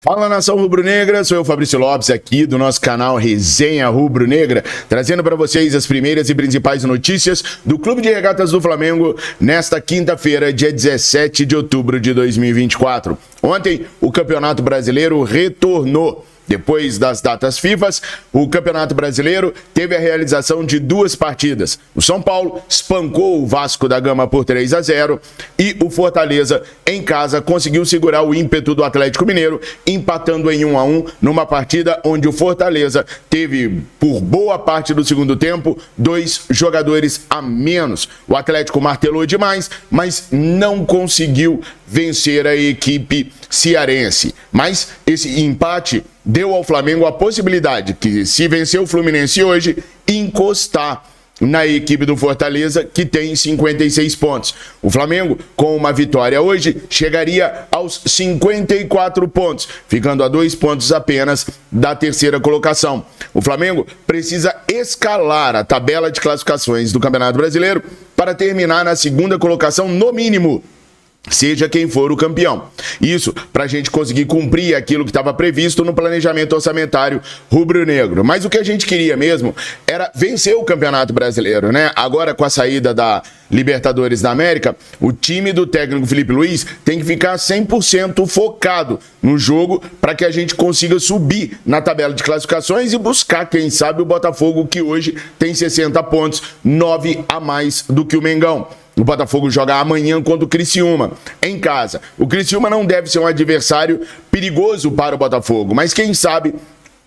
Fala, nação rubro-negra, sou eu, Fabrício Lopes, aqui do nosso canal Resenha Rubro-Negra, trazendo para vocês as primeiras e principais notícias do Clube de Regatas do Flamengo nesta quinta-feira, dia 17 de outubro de 2024. Ontem, o Campeonato Brasileiro retornou. Depois das datas FIFA, o Campeonato Brasileiro teve a realização de duas partidas. O São Paulo espancou o Vasco da Gama por 3-0 e o Fortaleza, em casa, conseguiu segurar o ímpeto do Atlético Mineiro, empatando em 1-1 numa partida onde o Fortaleza teve, por boa parte do segundo tempo, 2 jogadores a menos. O Atlético martelou demais, mas não conseguiu vencer a equipe cearense. Mas esse empate deu ao Flamengo a possibilidade que, se vencer o Fluminense hoje, encostar na equipe do Fortaleza, que tem 56 pontos. O Flamengo, com uma vitória hoje, chegaria aos 54 pontos, ficando a 2 pontos apenas da terceira colocação. O Flamengo precisa escalar a tabela de classificações do Campeonato Brasileiro para terminar na segunda colocação, no mínimo, seja quem for o campeão. Isso para a gente conseguir cumprir aquilo que estava previsto no planejamento orçamentário rubro-negro. Mas o que a gente queria mesmo era vencer o Campeonato Brasileiro, né? Agora, com a saída da Libertadores da América, o time do técnico Felipe Luiz tem que ficar 100% focado no jogo para que a gente consiga subir na tabela de classificações e buscar, quem sabe, o Botafogo, que hoje tem 60 pontos, 9 a mais do que o Mengão. O Botafogo joga amanhã contra o Criciúma, em casa. O Criciúma não deve ser um adversário perigoso para o Botafogo, mas quem sabe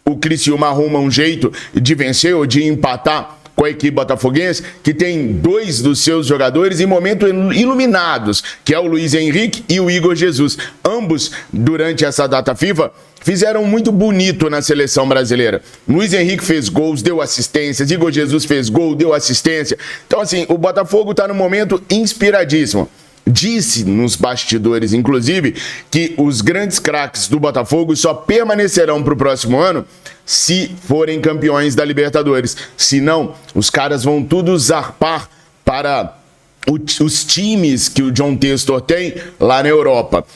o Criciúma arruma um jeito de vencer ou de empatar com a equipe botafoguense, que tem 2 dos seus jogadores em momentos iluminados, que é o Luiz Henrique e o Igor Jesus. Ambos, durante essa data FIFA, fizeram muito bonito na seleção brasileira. Luiz Henrique fez gols, deu assistências, Igor Jesus fez gol, deu assistência. Então, assim, o Botafogo está num momento inspiradíssimo. Disse nos bastidores, inclusive, que os grandes craques do Botafogo só permanecerão para o próximo ano se forem campeões da Libertadores. Senão, os caras vão tudo zarpar para os times que o John Textor tem lá na Europa.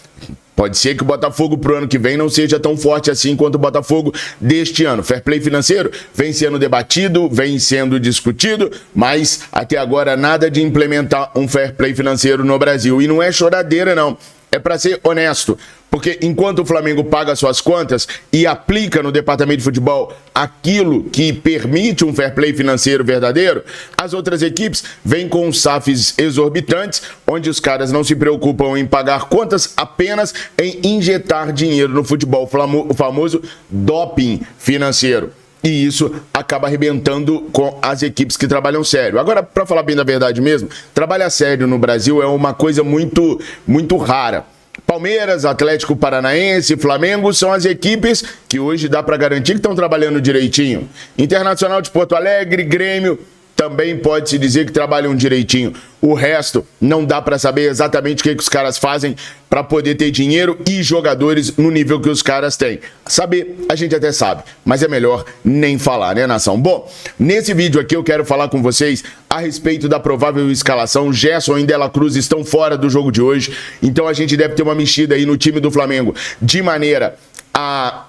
Pode ser que o Botafogo pro ano que vem não seja tão forte assim quanto o Botafogo deste ano. Fair play financeiro vem sendo debatido, vem sendo discutido, mas até agora nada de implementar um fair play financeiro no Brasil. E não é choradeira, não. É para ser honesto, porque enquanto o Flamengo paga suas contas e aplica no departamento de futebol aquilo que permite um fair play financeiro verdadeiro, as outras equipes vêm com SAFs exorbitantes, onde os caras não se preocupam em pagar contas, apenas em injetar dinheiro no futebol, o famoso doping financeiro. E isso acaba arrebentando com as equipes que trabalham sério. Agora, para falar bem da verdade mesmo, trabalhar sério no Brasil é uma coisa muito rara. Palmeiras, Atlético Paranaense, Flamengo são as equipes que hoje dá para garantir que estão trabalhando direitinho. Internacional de Porto Alegre, Grêmio, também pode-se dizer que trabalham direitinho. O resto não dá para saber exatamente o que os caras fazem para poder ter dinheiro e jogadores no nível que os caras têm. Saber, a gente até sabe, mas é melhor nem falar, né, nação? Bom, nesse vídeo aqui eu quero falar com vocês a respeito da provável escalação. Gerson e De La Cruz estão fora do jogo de hoje, então a gente deve ter uma mexida aí no time do Flamengo, de maneira a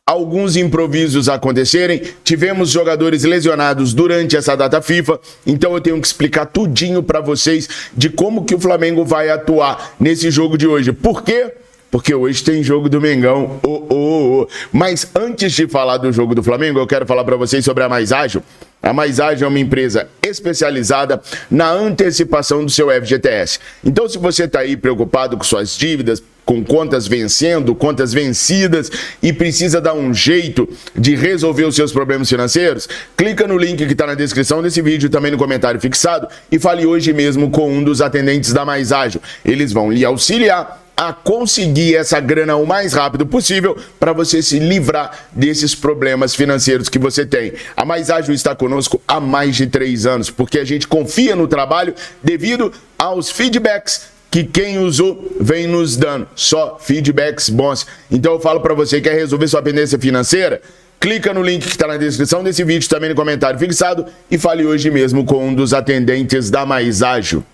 alguns improvisos acontecerem. Tivemos jogadores lesionados durante essa data FIFA, então eu tenho que explicar tudinho para vocês de como que o Flamengo vai atuar nesse jogo de hoje. Por quê? Porque hoje tem jogo do Mengão. Mas antes de falar do jogo do Flamengo, eu quero falar para vocês sobre a Mais Ágil. A Mais Ágil é uma empresa especializada na antecipação do seu FGTS. Então, se você está aí preocupado com suas dívidas, com contas vencendo, contas vencidas e precisa dar um jeito de resolver os seus problemas financeiros, clica no link que está na descrição desse vídeo, também no comentário fixado, e fale hoje mesmo com um dos atendentes da Mais Ágil. Eles vão lhe auxiliar a conseguir essa grana o mais rápido possível para você se livrar desses problemas financeiros que você tem. A Mais Ágil está conosco há mais de 3 anos, porque a gente confia no trabalho devido aos feedbacks que quem usou vem nos dando. Só feedbacks bons. Então eu falo para você que quer resolver sua pendência financeira, clica no link que está na descrição desse vídeo, também no comentário fixado, e fale hoje mesmo com um dos atendentes da Mais Ágil.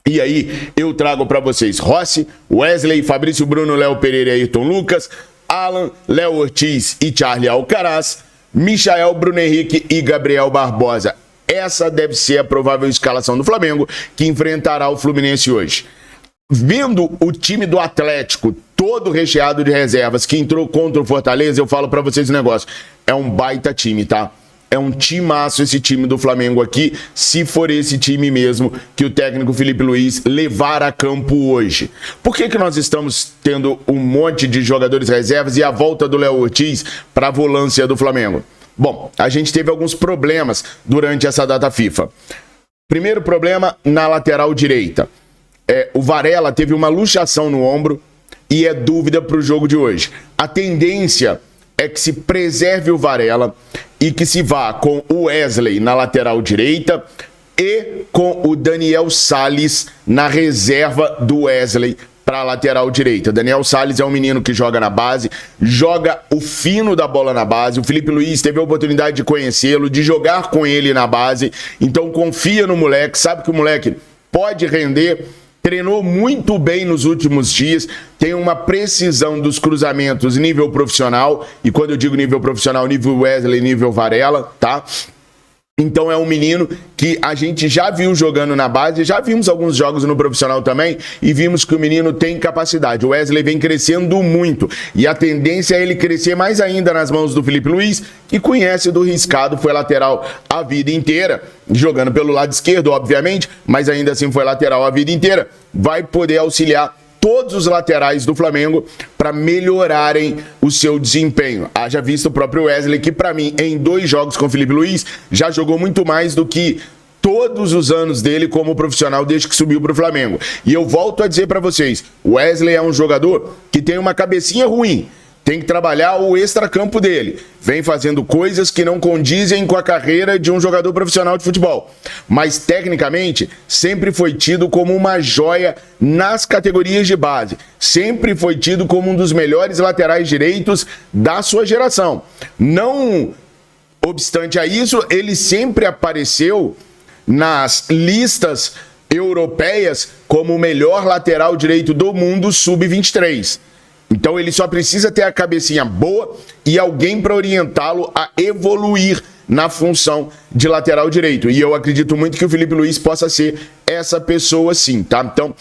E aí eu trago para vocês Rossi, Wesley, Fabrício Bruno, Léo Pereira e Ayrton Lucas, Alan, Léo Ortiz e Charlie Alcaraz, Michael, Bruno Henrique e Gabriel Barbosa. Essa deve ser a provável escalação do Flamengo, que enfrentará o Fluminense hoje. Vendo o time do Atlético todo recheado de reservas, que entrou contra o Fortaleza, eu falo pra vocês um negócio, é um baita time, tá? É um timaço esse time do Flamengo aqui, se for esse time mesmo que o técnico Felipe Luiz levar a campo hoje. Por que nós estamos tendo um monte de jogadores reservas e a volta do Léo Ortiz para a volância do Flamengo? Bom, a gente teve alguns problemas durante essa data FIFA. Primeiro problema na lateral direita. O Varela teve uma luxação no ombro e é dúvida para o jogo de hoje. A tendência é que se preserve o Varela e que se vá com o Wesley na lateral direita e com o Daniel Sales na reserva do Wesley para a lateral direita. Daniel Sales é um menino que joga na base, joga o fino da bola na base. O Felipe Luiz teve a oportunidade de conhecê-lo, de jogar com ele na base. Então confia no moleque, sabe que o moleque pode render. Treinou muito bem nos últimos dias, tem uma precisão dos cruzamentos nível profissional, e quando eu digo nível profissional, nível Wesley, nível Varela, tá? Então é um menino que a gente já viu jogando na base, já vimos alguns jogos no profissional também, e vimos que o menino tem capacidade. O Wesley vem crescendo muito, e a tendência é ele crescer mais ainda nas mãos do Felipe Luiz, que conhece do riscado, foi lateral a vida inteira, jogando pelo lado esquerdo, obviamente, mas ainda assim foi lateral a vida inteira. Vai poder auxiliar todos os laterais do Flamengo para melhorarem o seu desempenho. Haja visto o próprio Wesley, que para mim, em 2 jogos com o Felipe Luiz, já jogou muito mais do que todos os anos dele como profissional desde que subiu para o Flamengo. E eu volto a dizer para vocês, o Wesley é um jogador que tem uma cabecinha ruim, tem que trabalhar o extracampo dele. Vem fazendo coisas que não condizem com a carreira de um jogador profissional de futebol. Mas, tecnicamente, sempre foi tido como uma joia nas categorias de base. Sempre foi tido como um dos melhores laterais direitos da sua geração. Não obstante a isso, ele sempre apareceu nas listas europeias como o melhor lateral direito do mundo sub-23. Então ele só precisa ter a cabecinha boa e alguém para orientá-lo a evoluir na função de lateral direito. E eu acredito muito que o Felipe Luiz possa ser essa pessoa sim, tá? Então,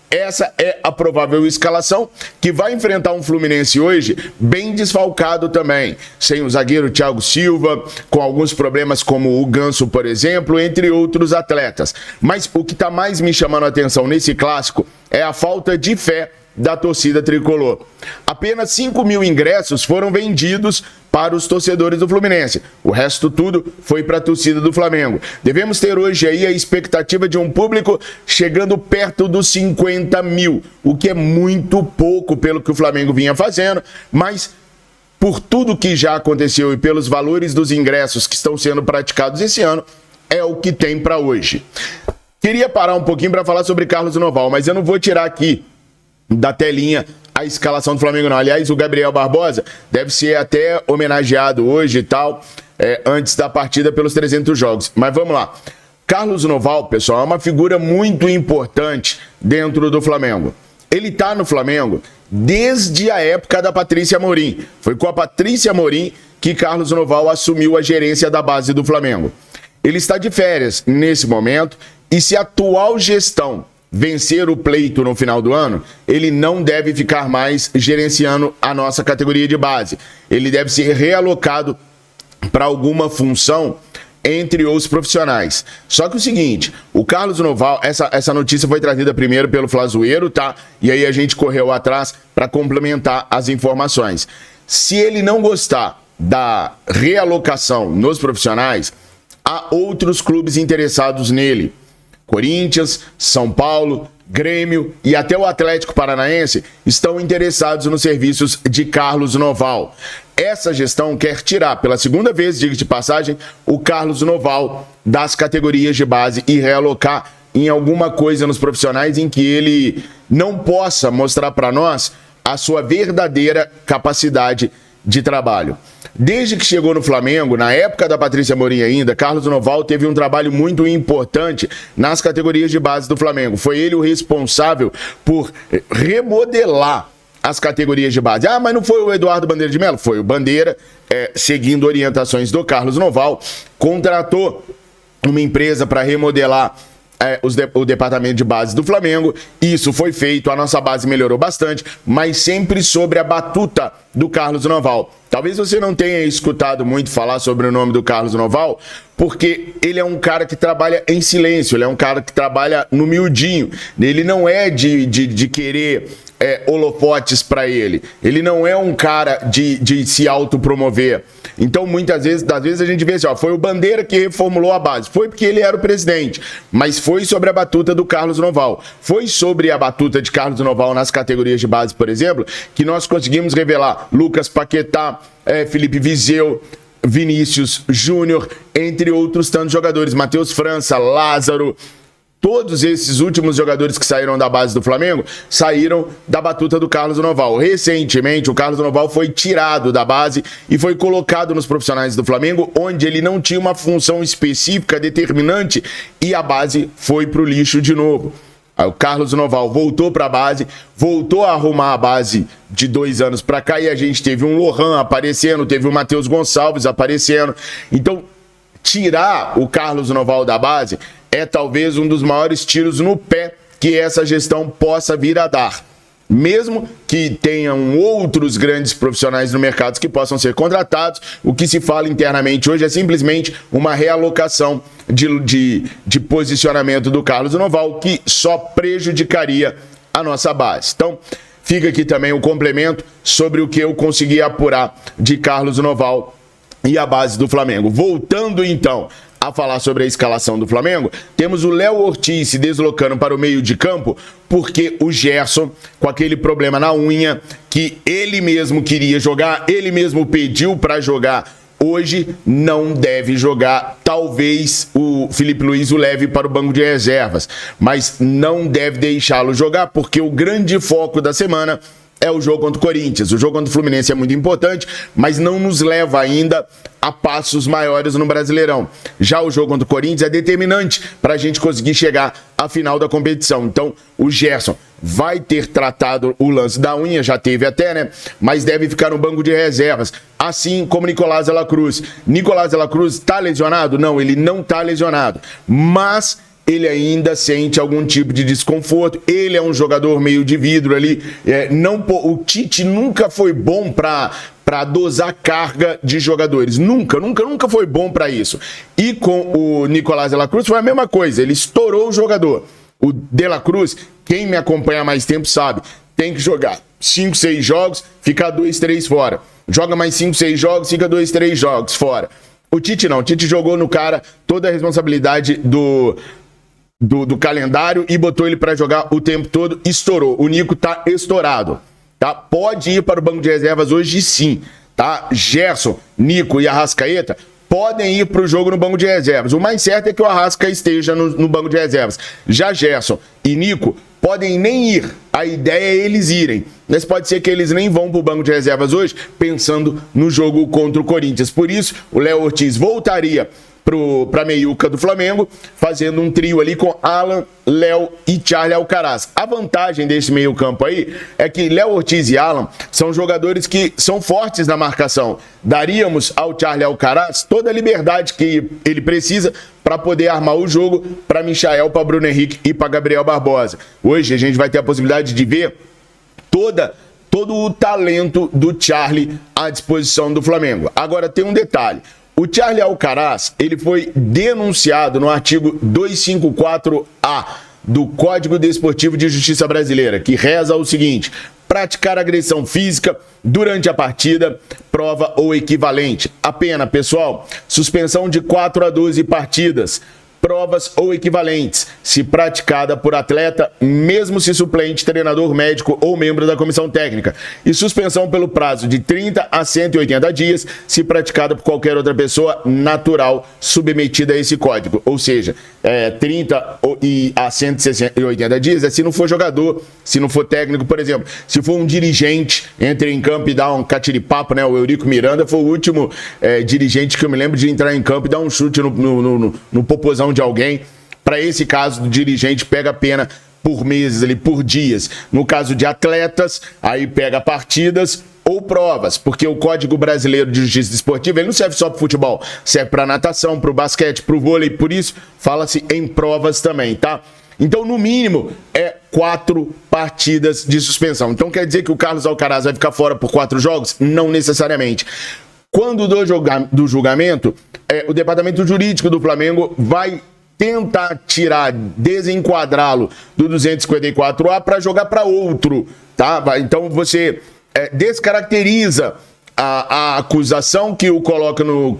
essa é a provável escalação, que vai enfrentar um Fluminense hoje bem desfalcado também. Sem o zagueiro Thiago Silva, com alguns problemas como o Ganso, por exemplo, entre outros atletas. Mas o que está mais me chamando a atenção nesse clássico é a falta de fé da torcida tricolor. Apenas 5.000 ingressos foram vendidos para os torcedores do Fluminense. O resto tudo foi para a torcida do Flamengo. Devemos ter hoje aí a expectativa de um público chegando perto dos 50.000, o que é muito pouco pelo que o Flamengo vinha fazendo, mas por tudo que já aconteceu e pelos valores dos ingressos que estão sendo praticados esse ano, é o que tem para hoje. Queria parar um pouquinho para falar sobre Carlos Noval, mas eu não vou tirar aqui da telinha a escalação do Flamengo não. Aliás, o Gabriel Barbosa deve ser até homenageado hoje e tal, antes da partida pelos 300 jogos. Mas vamos lá. Carlos Noval, pessoal, é uma figura muito importante dentro do Flamengo. Ele tá no Flamengo desde a época da Patrícia Amorim. Foi com a Patrícia Amorim que Carlos Noval assumiu a gerência da base do Flamengo. Ele está de férias nesse momento e se a atual gestão vencer o pleito no final do ano, ele não deve ficar mais gerenciando a nossa categoria de base. Ele deve ser realocado para alguma função entre os profissionais. Só que o seguinte, o Carlos Noval, essa notícia foi trazida primeiro pelo Flazoeiro, tá? E aí a gente correu atrás para complementar as informações. Se ele não gostar da realocação nos profissionais, há outros clubes interessados nele. Corinthians, São Paulo, Grêmio e até o Atlético Paranaense estão interessados nos serviços de Carlos Noval. Essa gestão quer tirar, pela segunda vez, diga de passagem, o Carlos Noval das categorias de base e realocar em alguma coisa nos profissionais em que ele não possa mostrar para nós a sua verdadeira capacidade de trabalho. Desde que chegou no Flamengo, na época da Patrícia Amorim ainda, Carlos Noval teve um trabalho muito importante nas categorias de base do Flamengo. Foi ele o responsável por remodelar as categorias de base. Ah, mas não foi o Eduardo Bandeira de Melo? Foi o Bandeira, seguindo orientações do Carlos Noval, contratou uma empresa para remodelar o departamento de base do Flamengo. Isso foi feito, a nossa base melhorou bastante, mas sempre sobre a batuta do Carlos Noval. Talvez você não tenha escutado muito falar sobre o nome do Carlos Noval, porque ele é um cara que trabalha em silêncio, ele é um cara que trabalha no miudinho, ele não é de querer holofotes para ele, ele não é um cara de se autopromover. Então, muitas vezes, a gente vê assim, foi o Bandeira que reformulou a base. Foi porque ele era o presidente, mas foi sobre a batuta do Carlos Noval. Foi sobre a batuta de Carlos Noval nas categorias de base, por exemplo, que nós conseguimos revelar Lucas Paquetá, Felipe Viseu, Vinícius Júnior, entre outros tantos jogadores, Matheus França, Lázaro. Todos esses últimos jogadores que saíram da base do Flamengo saíram da batuta do Carlos Noval. Recentemente, o Carlos Noval foi tirado da base e foi colocado nos profissionais do Flamengo, onde ele não tinha uma função específica determinante, e a base foi pro lixo de novo. Aí o Carlos Noval voltou para a base, voltou a arrumar a base de 2 anos para cá, e a gente teve um Lohan aparecendo, teve o Matheus Gonçalves aparecendo. Então, tirar o Carlos Noval da base é talvez um dos maiores tiros no pé que essa gestão possa vir a dar. Mesmo que tenham outros grandes profissionais no mercado que possam ser contratados, o que se fala internamente hoje é simplesmente uma realocação de posicionamento do Carlos Noval, que só prejudicaria a nossa base. Então, fica aqui também o complemento sobre o que eu consegui apurar de Carlos Noval e a base do Flamengo. Voltando então a falar sobre a escalação do Flamengo, temos o Léo Ortiz se deslocando para o meio de campo, porque o Gerson, com aquele problema na unha, que ele mesmo queria jogar, ele mesmo pediu para jogar, hoje não deve jogar. Talvez o Felipe Luiz o leve para o banco de reservas, mas não deve deixá-lo jogar, porque o grande foco da semana é o jogo contra o Corinthians. O jogo contra o Fluminense é muito importante, mas não nos leva ainda a passos maiores no Brasileirão. Já o jogo contra o Corinthians é determinante para a gente conseguir chegar à final da competição. Então, o Gerson vai ter tratado o lance da unha, já teve até, né? Mas deve ficar no banco de reservas, assim como Nicolás de la Cruz. Nicolás de la Cruz está lesionado? Não, ele não está lesionado, mas ele ainda sente algum tipo de desconforto. Ele é um jogador meio de vidro ali. O Tite nunca foi bom para dosar carga de jogadores. Nunca foi bom para isso. E com o Nicolás de la Cruz foi a mesma coisa. Ele estourou o jogador. O de la Cruz, quem me acompanha há mais tempo sabe, tem que jogar 5, 6 jogos, ficar 2, 3 fora. Joga mais 5, 6 jogos, fica 2, 3 jogos fora. O Tite não. O Tite jogou no cara toda a responsabilidade do calendário e botou ele para jogar o tempo todo. Estourou. O Nico tá estourado, tá? Pode ir para o banco de reservas hoje sim, tá? Gerson, Nico e Arrascaeta podem ir para o jogo no banco de reservas. O mais certo é que o Arrasca esteja no banco de reservas. Já Gerson e Nico podem nem ir. A ideia é eles irem, mas pode ser que eles nem vão para o banco de reservas hoje, pensando no jogo contra o Corinthians. Por isso, o Léo Ortiz voltaria para a meiuca do Flamengo, fazendo um trio ali com Alan, Léo e Charlie Alcaraz. A vantagem desse meio campo aí é que Léo Ortiz e Alan são jogadores que são fortes na marcação. Daríamos ao Charlie Alcaraz toda a liberdade que ele precisa para poder armar o jogo para Michael, para Bruno Henrique e para Gabriel Barbosa. Hoje a gente vai ter a possibilidade de ver todo o talento do Charlie à disposição do Flamengo. Agora tem um detalhe. O Charlie Alcaraz, ele foi denunciado no artigo 254A do Código Desportivo de Justiça Brasileira, que reza o seguinte: praticar agressão física durante a partida, prova ou equivalente. A pena, pessoal, suspensão de 4 a 12 partidas, provas ou equivalentes, se praticada por atleta, mesmo se suplente, treinador, médico ou membro da comissão técnica, e suspensão pelo prazo de 30 a 180 dias, se praticada por qualquer outra pessoa natural submetida a esse código. Ou seja, 30 a 180 dias se não for jogador, se não for técnico, por exemplo. Se for um dirigente, entre em campo e dá um catiripapo, né? O Eurico Miranda foi o último dirigente que eu me lembro de entrar em campo e dar um chute no popozão de alguém. Para esse caso do dirigente, pega a pena por meses ali, por dias. No caso de atletas, aí pega partidas ou provas, porque o Código Brasileiro de Justiça Desportiva, ele não serve só para futebol, serve para natação, para o basquete, para o vôlei, por isso fala-se em provas também, tá? Então, no mínimo, é 4 partidas de suspensão. Então, quer dizer que o Carlos Alcaraz vai ficar fora por 4 jogos? Não necessariamente. Quando do julgamento, o departamento jurídico do Flamengo vai tentar tirar, desenquadrá-lo do 254A para jogar para outro, tá? Então, você descaracteriza a acusação que o coloca no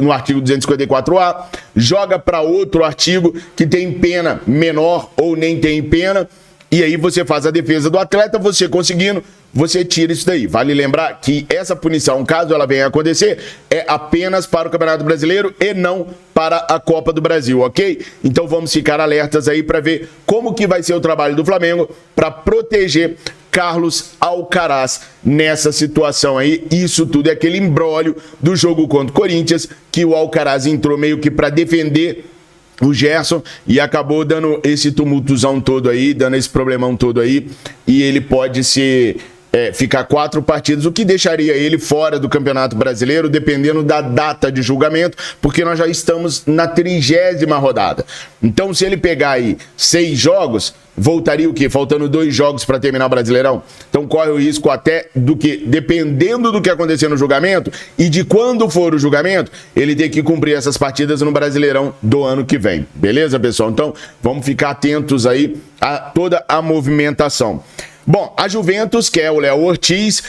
no artigo 254A, joga para outro artigo que tem pena menor ou nem tem pena, e aí você faz a defesa do atleta, você conseguindo, você tira isso daí. Vale lembrar que essa punição, caso ela venha a acontecer, é apenas para o Campeonato Brasileiro e não para a Copa do Brasil, ok? Então vamos ficar alertas aí para ver como que vai ser o trabalho do Flamengo para proteger Carlos Alcaraz nessa situação aí. Isso tudo é aquele imbróglio do jogo contra o Corinthians, que o Alcaraz entrou meio que para defender o Gerson e acabou dando esse tumultuzão todo aí, dando esse problemão todo aí, e ele pode ficar 4 partidas, o que deixaria ele fora do Campeonato Brasileiro, dependendo da data de julgamento, porque nós já estamos na 30ª rodada. Então, se ele pegar aí 6 jogos, voltaria o quê? Faltando 2 jogos para terminar o Brasileirão. Então, corre o risco até do que, dependendo do que acontecer no julgamento e de quando for o julgamento, ele tem que cumprir essas partidas no Brasileirão do ano que vem. Beleza, pessoal? Então, vamos ficar atentos aí a toda a movimentação. Bom, a Juventus, que é o Léo Ortiz,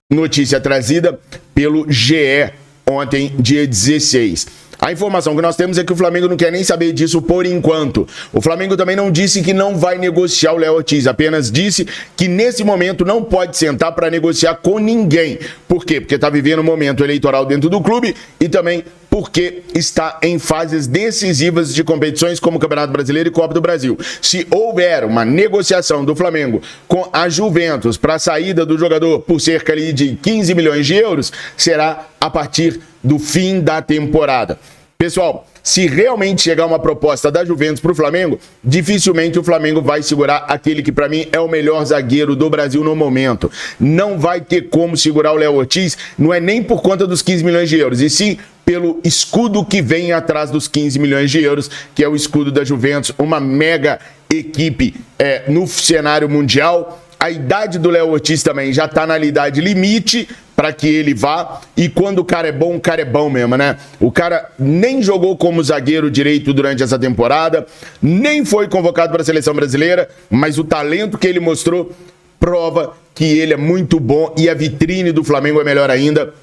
notícia trazida pelo GE ontem, dia 16. A informação que nós temos é que o Flamengo não quer nem saber disso por enquanto. O Flamengo também não disse que não vai negociar o Léo Ortiz, apenas disse que nesse momento não pode sentar para negociar com ninguém. Por quê? Porque está vivendo um momento eleitoral dentro do clube e também porque está em fases decisivas de competições como o Campeonato Brasileiro e Copa do Brasil. Se houver uma negociação do Flamengo com a Juventus para a saída do jogador por cerca ali de 15 milhões de euros, será a partir do fim da temporada. Pessoal, se realmente chegar uma proposta da Juventus para o Flamengo, dificilmente o Flamengo vai segurar aquele que para mim é o melhor zagueiro do Brasil no momento. Não vai ter como segurar o Léo Ortiz, não é nem por conta dos 15 milhões de euros, e sim pelo escudo que vem atrás dos 15 milhões de euros, que é o escudo da Juventus, uma mega equipe no cenário mundial. A idade do Léo Ortiz também já está na idade limite para que ele vá. E quando o cara é bom mesmo, né? O cara nem jogou como zagueiro direito durante essa temporada, nem foi convocado para a seleção brasileira, mas o talento que ele mostrou prova que ele é muito bom e a vitrine do Flamengo é melhor ainda,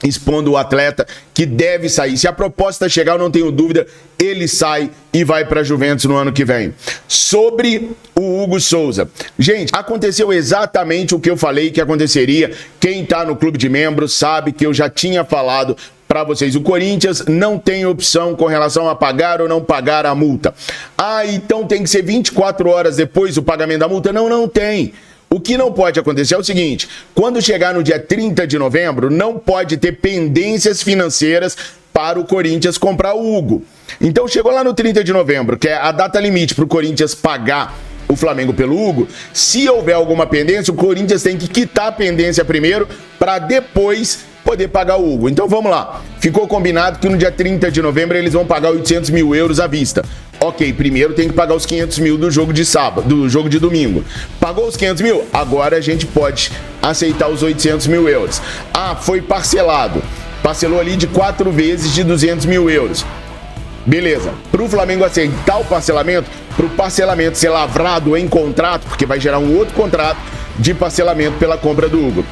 expondo o atleta que deve sair. Se a proposta chegar, eu não tenho dúvida, ele sai e vai para a Juventus no ano que vem. Sobre o Hugo Souza. Gente, aconteceu exatamente o que eu falei que aconteceria. Quem está no clube de membros sabe que eu já tinha falado para vocês. O Corinthians não tem opção com relação a pagar ou não pagar a multa. Ah, então tem que ser 24 horas depois do pagamento da multa? Não, não tem. O que não pode acontecer é o seguinte: quando chegar no dia 30 de novembro, não pode ter pendências financeiras para o Corinthians comprar o Hugo. Então chegou lá no 30 de novembro, que é a data limite para o Corinthians pagar o Flamengo pelo Hugo. Se houver alguma pendência, o Corinthians tem que quitar a pendência primeiro para depois poder pagar o Hugo. Então vamos lá. Ficou combinado que no dia 30 de novembro eles vão pagar 800 mil euros à vista. Ok, primeiro tem que pagar os 500 mil do jogo de sábado, do jogo de domingo. Pagou os 500 mil? Agora a gente pode aceitar os 800 mil euros. Ah, foi parcelado. Parcelou ali de 4 vezes de 200 mil euros. Beleza. Para o Flamengo aceitar o parcelamento, para o parcelamento ser lavrado em contrato, porque vai gerar um outro contrato de parcelamento pela compra do Hugo,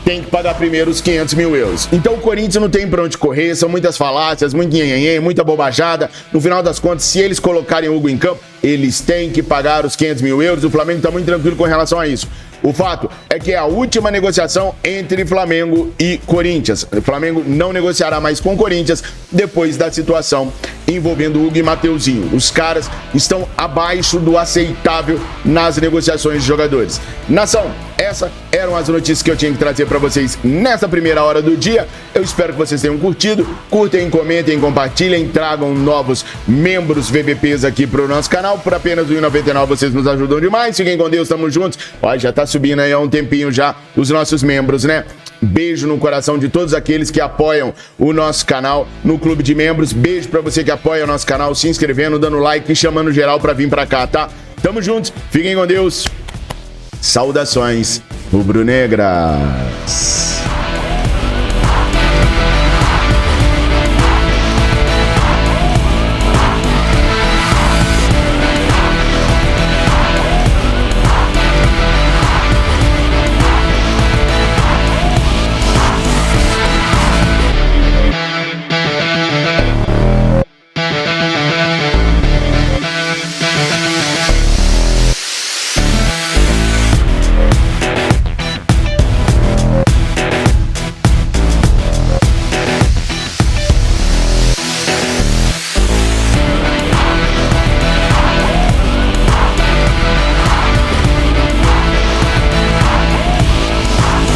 tem que pagar primeiro os 500 mil euros. Então o Corinthians não tem pra onde correr, são muitas falácias, muito nhenhenhen, muita bobajada. No final das contas, se eles colocarem o Hugo em campo, eles têm que pagar os 500 mil euros. O Flamengo tá muito tranquilo com relação a isso. O fato é que é a última negociação entre Flamengo e Corinthians. O Flamengo não negociará mais com o Corinthians depois da situação envolvendo o Hugo e Mateuzinho. Os caras estão abaixo do aceitável nas negociações de jogadores. Nação, essas eram as notícias que eu tinha que trazer para vocês nessa primeira hora do dia. Eu espero que vocês tenham curtido. Curtem, comentem, compartilhem, tragam novos membros VBPs aqui pro nosso canal. Por apenas R$ 1,99 vocês nos ajudam demais. Fiquem com Deus, tamo juntos. Ó, já tá subindo aí há um tempinho já os nossos membros, né? Beijo no coração de todos aqueles que apoiam o nosso canal no Clube de Membros. Beijo pra você que apoia o nosso canal, se inscrevendo, dando like e chamando geral pra vir pra cá, tá? Tamo juntos, fiquem com Deus. Saudações rubro-negras.